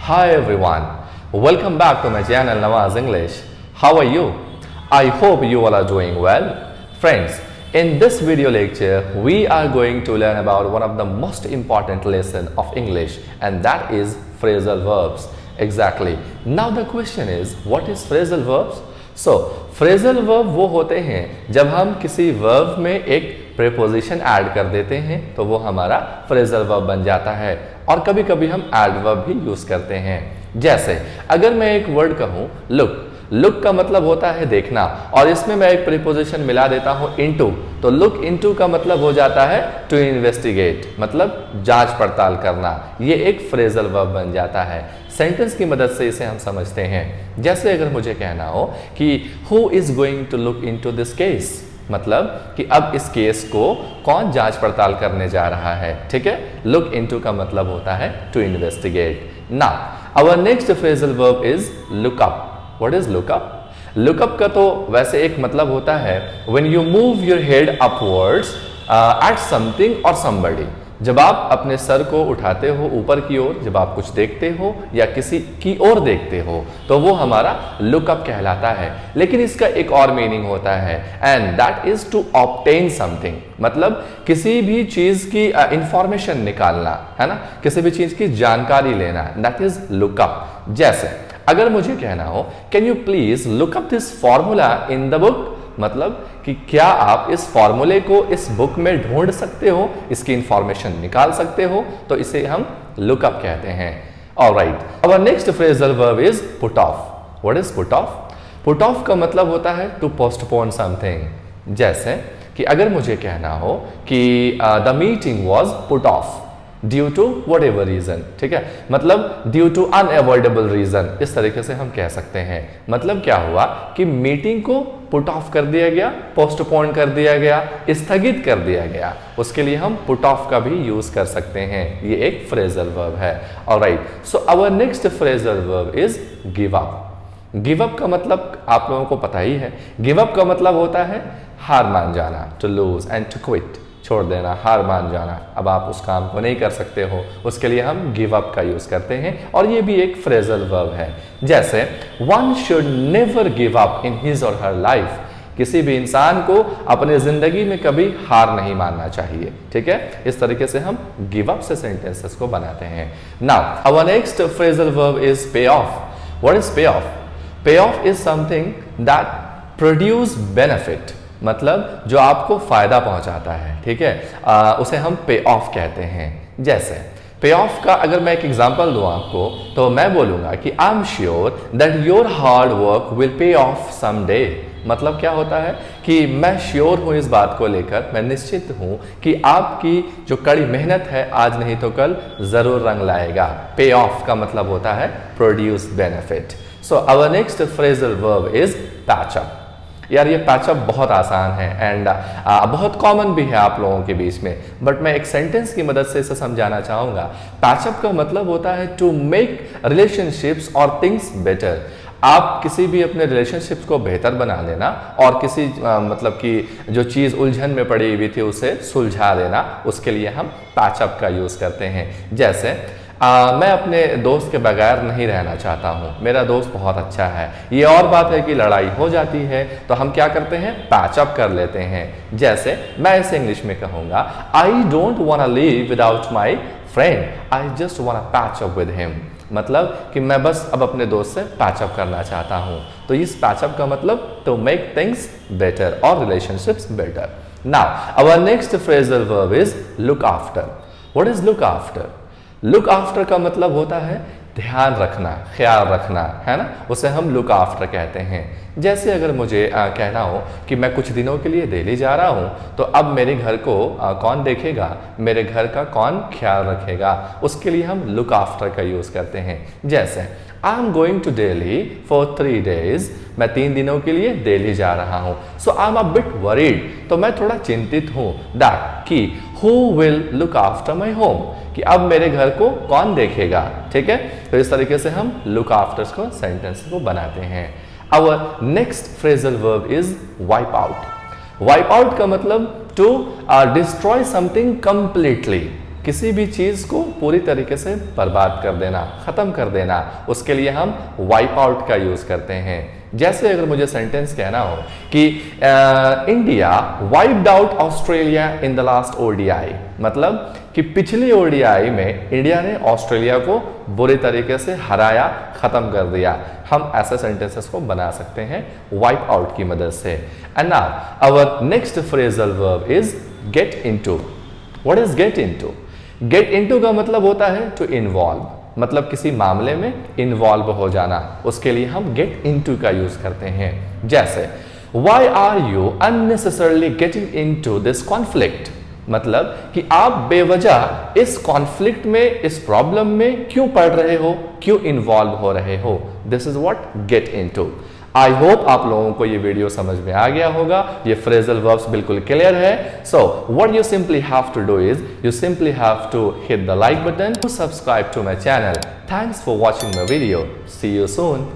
Hi everyone, welcome back to my channel Nawaaz English. How are you? I hope you all are doing well. Friends, in this video lecture, we are going to learn about one of the most important lesson of English, and that is phrasal verbs. Exactly. Now the question is, what is phrasal verbs? So, phrasal verb वो होते हैं जब हम किसी verb में एक preposition add कर देते हैं तो वो हमारा phrasal verb बन जाता है, और कभी कभी हम adverb भी यूज करते हैं। जैसे अगर मैं एक वर्ड कहूँ लुक का मतलब होता है देखना, और इसमें मैं एक प्रीपोजिशन मिला देता हूं इनटू, तो लुक इनटू का मतलब हो जाता है टू इन्वेस्टिगेट, मतलब जांच पड़ताल करना। ये एक फ्रेजल वर्ब बन जाता है। सेंटेंस की मदद से इसे हम समझते हैं। जैसे अगर मुझे कहना हो कि who is going to look into this case, मतलब कि अब इस केस को कौन जांच पड़ताल करने जा रहा है। ठीक है, लुक इनटू का मतलब होता है to investigate. Now our next phrasal verb is look up. What is look up? Look up का तो वैसे एक मतलब होता है when you move your head upwards at something or somebody। जब आप अपने सर को उठाते हो ऊपर की ओर, जब आप कुछ देखते हो या किसी की ओर देखते हो, तो वो हमारा look up कहलाता है। लेकिन इसका एक और मीनिंग होता है and that is to obtain something, मतलब किसी भी चीज की इंफॉर्मेशन निकालना, है ना, किसी भी चीज की जानकारी लेना, that is look up। जैसे अगर मुझे कहना हो can you please look up this formula in the book, मतलब कि क्या आप इस फॉर्मूले को इस बुक में ढूंढ सकते हो, इसकी इंफॉर्मेशन निकाल सकते हो, तो इसे हम लुक अप कहते हैं। Alright, our next phrasal verb is put off. What is put off? Put off का मतलब होता है टू पोस्टपोन समथिंग। जैसे कि अगर मुझे कहना हो कि the meeting was put off due to whatever reason, ठीक है, मतलब ड्यू टू अनएवॉइडेबल रीजन, इस तरीके से हम कह सकते हैं। मतलब क्या हुआ कि मीटिंग को पुट ऑफ कर दिया गया, पोस्टपोन कर दिया गया, स्थगित कर दिया गया, उसके लिए हम पुट ऑफ का भी यूज कर सकते हैं। ये एक फ्रेजल वर्ब है। Alright, so our next phrasal verb is give up. Give up का मतलब आप लोगों को पता ही है। गिव अप का मतलब होता है हार मान जाना, to lose and to quit, छोड़ देना, हार मान जाना। अब आप उस काम को नहीं कर सकते हो, उसके लिए हम गिव अप का यूज करते हैं, और ये भी एक फ्रेजल वर्ब है। जैसे one should never give up in his और हर लाइफ, किसी भी इंसान को अपने जिंदगी में कभी हार नहीं मानना चाहिए। ठीक है, इस तरीके से हम गिव अप से सेंटेंसेस को बनाते हैं। Now our next phrasal verb is pay off. What is pay off? Pay off is something that produce benefit, मतलब जो आपको फायदा पहुंचाता है। ठीक है, उसे हम पे ऑफ कहते हैं। जैसे पे ऑफ का अगर मैं एक एग्जांपल दूं आपको, तो मैं बोलूंगा कि I am sure that your hard work will pay of someday. मतलब क्या होता है कि मैं श्योर हूं इस बात को लेकर, मैं निश्चित हूं कि आपकी जो कड़ी मेहनत है आज नहीं तो कल जरूर रंग लाएगा। पे ऑफ का मतलब होता है produce benefit. So our next phrasal verb is patch up. यार ये पैचअप बहुत आसान है एंड बहुत कॉमन भी है आप लोगों के बीच में, बट मैं एक सेंटेंस की मदद से इसे समझाना चाहूँगा। पैचअप का मतलब होता है टू मेक रिलेशनशिप्स और थिंग्स बेटर। आप किसी भी अपने रिलेशनशिप्स को बेहतर बना लेना, और किसी मतलब कि जो चीज़ उलझन में पड़ी हुई थी उसे सुलझा देना, उसके लिए हम पैचअप का यूज़ करते हैं। जैसे मैं अपने दोस्त के बगैर नहीं रहना चाहता हूँ, मेरा दोस्त बहुत अच्छा है। ये और बात है कि लड़ाई हो जाती है तो हम क्या करते हैं, पैचअप कर लेते हैं। जैसे मैं इसे इंग्लिश में कहूँगा, I don't want to live without my friend, I just want to patch up with him. मतलब कि मैं बस अब अपने दोस्त से पैचअप करना चाहता हूँ। तो इस पैचअप का मतलब टू मेक थिंग्स बेटर और relationships better. Now our next phrasal verb is look after. What is look after? Look after का मतलब होता है ध्यान रखना, ख्याल रखना, है ना, उसे हम लुक आफ्टर कहते हैं। जैसे अगर मुझे कहना हो कि मैं कुछ दिनों के लिए दिल्ली जा रहा हूँ, तो अब मेरे घर को कौन देखेगा, मेरे घर का कौन ख्याल रखेगा, उसके लिए हम लुक आफ्टर का यूज़ करते हैं। जैसे I am going to Delhi for 3 days, मैं 3 दिनों के लिए दिल्ली जा रहा हूँ। So I am a bit worried, तो मैं थोड़ा चिंतित हूँ, दैट कि who will look after my home, कि अब मेरे घर को कौन देखेगा। ठीक है, तो इस तरीके से हम लुक आफ्टर्स को सेंटेंस को बनाते हैं। Our next phrasal verb is wipe out. Wipe out का मतलब टू डिस्ट्रॉय समथिंग कंप्लीटली, किसी भी चीज़ को पूरी तरीके से बर्बाद कर देना, ख़त्म कर देना, उसके लिए हम वाइप आउट का यूज़ करते हैं। जैसे अगर मुझे सेंटेंस कहना हो कि India wiped out Australia in the last ODI, मतलब कि पिछली ओडीआई में इंडिया ने ऑस्ट्रेलिया को बुरी तरीके से हराया, ख़त्म कर दिया। हम ऐसे सेंटेंसेस को बना सकते हैं वाइप आउट की मदद से। And now our next phrasal verb is get into. What is get into? Get into का मतलब होता है टू इन्वॉल्व, मतलब किसी मामले में इन्वॉल्व हो जाना, उसके लिए हम गेट इनटू का यूज करते हैं। जैसे why are you unnecessarily getting into this conflict, मतलब कि आप बेवजह इस कॉन्फ्लिक्ट में, इस प्रॉब्लम में क्यों पड़ रहे हो, क्यों इन्वॉल्व हो रहे हो। This is what get into. I hope आप लोगों को ये वीडियो समझ में आ गया होगा, ये फ्रेजल वर्ब्स बिल्कुल क्लियर है। So what you simply have to do is you simply have to hit the like button, to subscribe to my channel. Thanks for watching my video. See you soon.